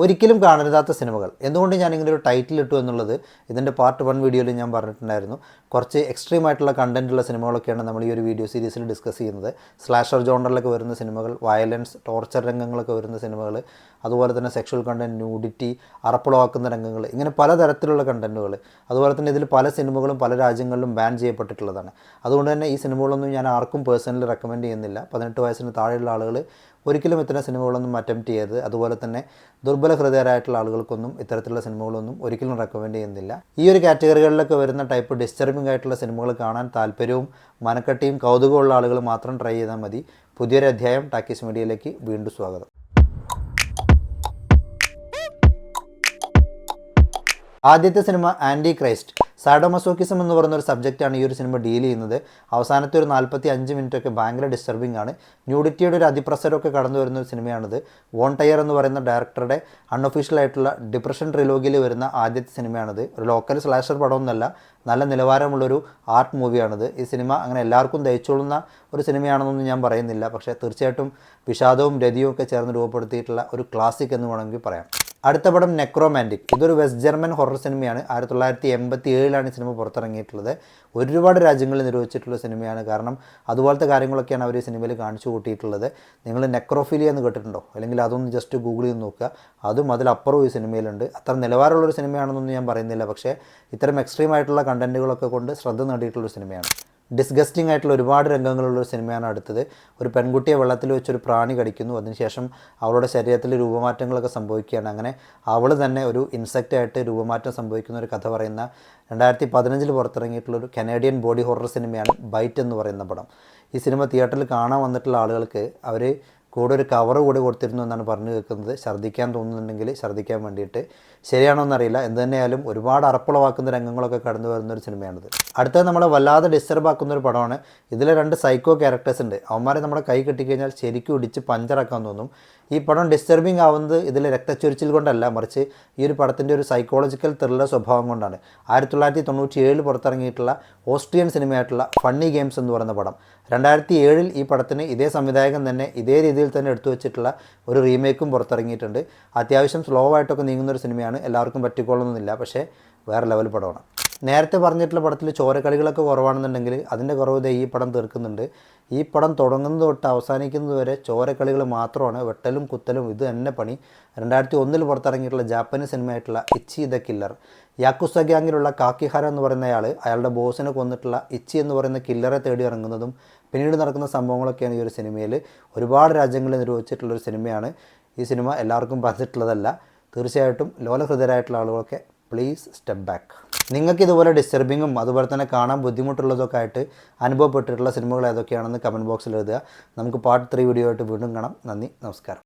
ഒരിക്കലും കാണരുതാത്ത സിനിമകൾ. എന്തുകൊണ്ട് ഞാനിങ്ങനെ ഒരു ടൈറ്റിൽ ഇട്ടു എന്നുള്ളത് ഇതിൻ്റെ പാർട്ട് 1 വീഡിയോയിൽ ഞാൻ പറഞ്ഞിട്ടുണ്ടായിരുന്നു. കുറച്ച് എക്സ്ട്രീം ആയിട്ടുള്ള കണ്ടൻറ്റുള്ള സിനിമകളൊക്കെയാണ് നമ്മൾ ഈ ഒരു വീഡിയോ സീരീസിൽ ഡിസ്കസ് ചെയ്യുന്നത്. സ്ലാഷർ ജോണറിലൊക്കെ വരുന്ന സിനിമകൾ, വയലൻസ്, ടോർച്ചർ രംഗങ്ങളൊക്കെ വരുന്ന സിനിമകൾ, അതുപോലെ തന്നെ സെക്ഷൽ കണ്ടൻറ്റ്, ന്യൂഡിറ്റി, അറപ്പുളവാക്കുന്ന രംഗങ്ങൾ, ഇങ്ങനെ പലതരത്തിലുള്ള കണ്ടൻറ്റുകൾ. അതുപോലെ തന്നെ ഇതിൽ പല സിനിമകളും പല രാജ്യങ്ങളിലും ബാൻ ചെയ്യപ്പെട്ടിട്ടുള്ളതാണ്. അതുകൊണ്ട് തന്നെ ഈ സിനിമകളൊന്നും ഞാൻ ആർക്കും പേഴ്സണലി റെക്കമെൻഡ് ചെയ്യുന്നില്ല. 18 വയസ്സിന് താഴെയുള്ള ആളുകൾ ഒരിക്കലും ഇത്തരം സിനിമകളൊന്നും അറ്റംപ്റ്റ് ചെയ്യരുത്. അതുപോലെ തന്നെ ദുർബല ഹൃദയരായിട്ടുള്ള ആളുകൾക്കൊന്നും ഇത്തരത്തിലുള്ള സിനിമകളൊന്നും ഒരിക്കലും റെക്കമെൻഡ് ചെയ്യുന്നില്ല. ഈ ഒരു കാറ്റഗറികളിലൊക്കെ വരുന്ന ടൈപ്പ് ഡിസ്റ്റർബിംഗ് ആയിട്ടുള്ള സിനിമകൾ കാണാൻ താല്പര്യവും മനക്കട്ടിയും കൗതുകമുള്ള ആളുകൾ മാത്രം ട്രൈ ചെയ്താൽ മതി. പുതിയൊരു അധ്യായം ടാക്കീസ് മീഡിയയിലേക്ക് വീണ്ടും സ്വാഗതം. ആദ്യത്തെ സിനിമ ആൻറ്റി ക്രൈസ്റ്റ്. സാഡോമസോക്കിസം എന്ന് പറയുന്ന ഒരു സബ്ജക്റ്റാണ് ഈ ഒരു സിനിമ ഡീൽ ചെയ്യുന്നത്. അവസാനത്തെ ഒരു 45 മിനിറ്റൊക്കെ ഭയങ്കര ഡിസ്റ്റർബിംഗ് ആണ്. ന്യൂഡിറ്റിയുടെ ഒരു അതിപ്രസരമൊക്കെ കടന്നു വരുന്ന ഒരു സിനിമയാണിത്. വോൺ ടയർ എന്ന് പറയുന്ന ഡയറക്ടറുടെ അൺഒഫീഷ്യൽ ആയിട്ടുള്ള ഡിപ്രഷൻ ട്രിലോഗിയിൽ വരുന്ന ആദ്യത്തെ സിനിമയാണിത്. ഒരു ലോക്കൽ സ്ലാഷർ പടമൊന്നുമല്ല, നല്ല നിലവാരമുള്ളൊരു ആർട്ട് മൂവിയാണിത്. ഈ സിനിമ അങ്ങനെ എല്ലാവർക്കും ദഹിച്ചോളുന്ന ഒരു സിനിമയാണെന്നൊന്നും ഞാൻ പറയുന്നില്ല. പക്ഷേ തീർച്ചയായിട്ടും വിഷാദവും രതിയും ഒക്കെ ചേർന്ന് രൂപപ്പെടുത്തിയിട്ടുള്ള ഒരു ക്ലാസിക് എന്ന് വേണമെങ്കിൽ പറയാം. അടുത്ത പടം നെക്രോമാൻറ്റിക്. ഇതൊരു വെസ്റ്റ് ജർമ്മൻ ഹൊറർ സിനിമയാണ്. 1987 ഈ സിനിമ പുറത്തിറങ്ങിയിട്ടുള്ളത്. ഒരുപാട് രാജ്യങ്ങളിൽ നിർവഹിച്ചിട്ടുള്ള സിനിമയാണ്. കാരണം അതുപോലത്തെ കാര്യങ്ങളൊക്കെയാണ് അവർ ഈ സിനിമയിൽ കാണിച്ചു കൂട്ടിയിട്ടുള്ളത്. നിങ്ങൾ നെക്രോഫിലിയ എന്ന് കേട്ടിട്ടുണ്ടോ? അല്ലെങ്കിൽ അതൊന്ന് ജസ്റ്റ് ഗൂഗിൾ ചെയ്ത് നോക്കുക. അതും അതിലപ്പുറവും ഈ സിനിമയിലുണ്ട്. അത്ര നിലവാരമുള്ളൊരു സിനിമയാണെന്നൊന്നും ഞാൻ പറയുന്നില്ല. പക്ഷേ ഇത്തരം എക്സ്ട്രീം ആയിട്ടുള്ള കണ്ടൻറ്റുകളൊക്കെ കൊണ്ട് ശ്രദ്ധ നേടിയിട്ടുള്ളൊരു സിനിമയാണ്. ഡിസ്ഗസ്റ്റിംഗ് ആയിട്ടുള്ള ഒരുപാട് രംഗങ്ങളുള്ളൊരു സിനിമയാണ് അടുത്തത്. ഒരു പെൺകുട്ടിയെ വെള്ളത്തിൽ വെച്ചൊരു പ്രാണി കടിക്കുന്നു. അതിനുശേഷം അവളുടെ ശരീരത്തിൽ രൂപമാറ്റങ്ങളൊക്കെ സംഭവിക്കുകയാണ്. അങ്ങനെ അവൾ തന്നെ ഒരു ഇൻസെക്റ്റായിട്ട് രൂപമാറ്റം സംഭവിക്കുന്ന ഒരു കഥ പറയുന്ന 2015 പുറത്തിറങ്ങിയിട്ടുള്ളൊരു കനേഡിയൻ ബോഡി ഹൊറർ സിനിമയാണ് ബൈറ്റ് എന്ന് പറയുന്ന പടം. ഈ സിനിമ തിയേറ്ററിൽ കാണാൻ വന്നിട്ടുള്ള ആളുകൾക്ക് അവർ കൂടെ ഒരു കവർ കൂടെ കൊടുത്തിരുന്നു എന്നാണ് പറഞ്ഞു കേൾക്കുന്നത്. ഛർദ്ദിക്കാൻ തോന്നുന്നുണ്ടെങ്കിൽ ഛർദ്ദിക്കാൻ വേണ്ടിയിട്ട്. ശരിയാണോ എന്നറിയില്ല. എന്ത് തന്നെയായാലും ഒരുപാട് അറപ്പുളവാക്കുന്ന രംഗങ്ങളൊക്കെ കടന്നു വരുന്നൊരു സിനിമയാണിത്. അടുത്തത് നമ്മളെ വല്ലാതെ ഡിസ്റ്റർബ് ആക്കുന്നൊരു പടമാണ്. ഇതിലെ 2 സൈക്കോ ക്യാരക്ടേഴ്സ് ഉണ്ട്. അവന്മാരെ നമ്മുടെ കൈ കെട്ടിക്കഴിഞ്ഞാൽ ശരിക്കും ഇടിച്ച് പഞ്ചറാക്കാൻ തോന്നും. ഈ പടം ഡിസ്റ്റർബിംഗ് ആവുന്നത് ഇതിൽ രക്തച്ചൊരിച്ചിൽ കൊണ്ടല്ല, മറിച്ച് ഈ ഒരു പടത്തിൻ്റെ ഒരു സൈക്കോളജിക്കൽ ത്രില്ലർ സ്വഭാവം കൊണ്ടാണ്. 1997 പുറത്തിറങ്ങിയിട്ടുള്ള ഓസ്ട്രിയൻ സിനിമയായിട്ടുള്ള ഫണ്ണി ഗെയിംസ് എന്ന് പറയുന്ന പടം. 2007 ഈ പടത്തിന് ഇതേ സംവിധായകൻ തന്നെ ഇതേ രീതിയിൽ തന്നെ എടുത്തു വെച്ചിട്ടുള്ള ഒരു റീമേക്കും പുറത്തിറങ്ങിയിട്ടുണ്ട്. അത്യാവശ്യം സ്ലോ ആയിട്ടൊക്കെ നീങ്ങുന്നൊരു സിനിമയാണ്. എല്ലാവർക്കും പറ്റിക്കൊള്ളുന്നില്ല, പക്ഷേ വേറെ ലെവൽ പടമാണ്. നേരത്തെ പറഞ്ഞിട്ടുള്ള പടത്തിൽ ചോരക്കളികളൊക്കെ കുറവാണെന്നുണ്ടെങ്കിൽ അതിൻ്റെ കുറവ് ഈ പടം തീർക്കുന്നുണ്ട്. ഈ പടം തുടങ്ങുന്നത് തൊട്ട് അവസാനിക്കുന്നത് വരെ ചോരക്കളികൾ മാത്രമാണ്. വെട്ടലും കുത്തലും ഇത് തന്നെ പണി. 2001 പുറത്തിറങ്ങിയിട്ടുള്ള ജാപ്പനീസ് സിനിമയായിട്ടുള്ള ഇച്ചി ദ കില്ലർ. യാക്കുസ ഗ്യാങ്ങിലുള്ള കാക്കിഹാര എന്ന് പറയുന്ന അയാളുടെ ബോസിനെ കൊന്നിട്ടുള്ള ഇച്ചി എന്ന് പറയുന്ന കില്ലറെ തേടി ഇറങ്ങുന്നതും പിന്നീട് നടക്കുന്ന സംഭവങ്ങളൊക്കെയാണ് ഈ ഒരു സിനിമയിൽ. ഒരുപാട് രാജ്യങ്ങളിൽ നിർവഹിച്ചിട്ടുള്ളൊരു സിനിമയാണ്. ഈ സിനിമ എല്ലാവർക്കും പറഞ്ഞിട്ടുള്ളതല്ല. തീർച്ചയായിട്ടും ലോലഹൃദയരായിട്ടുള്ള ആളുകളൊക്കെ പ്ലീസ് സ്റ്റെപ്പ് ബാക്ക്. നിങ്ങൾക്ക് ഇതുപോലെ ഡിസ്റ്റർബിങ്ങും അതുപോലെ തന്നെ കാണാൻ ബുദ്ധിമുട്ടുള്ളതൊക്കെ ആയിട്ട് അനുഭവപ്പെട്ടിട്ടുള്ള സിനിമകൾ ഏതൊക്കെയാണെന്ന് കമൻറ്റ് ബോക്സിൽ എഴുതുക. നമുക്ക് പാർട്ട് 3 വീഡിയോ ആയിട്ട് വീണ്ടും കാണാം. നന്ദി, നമസ്കാരം.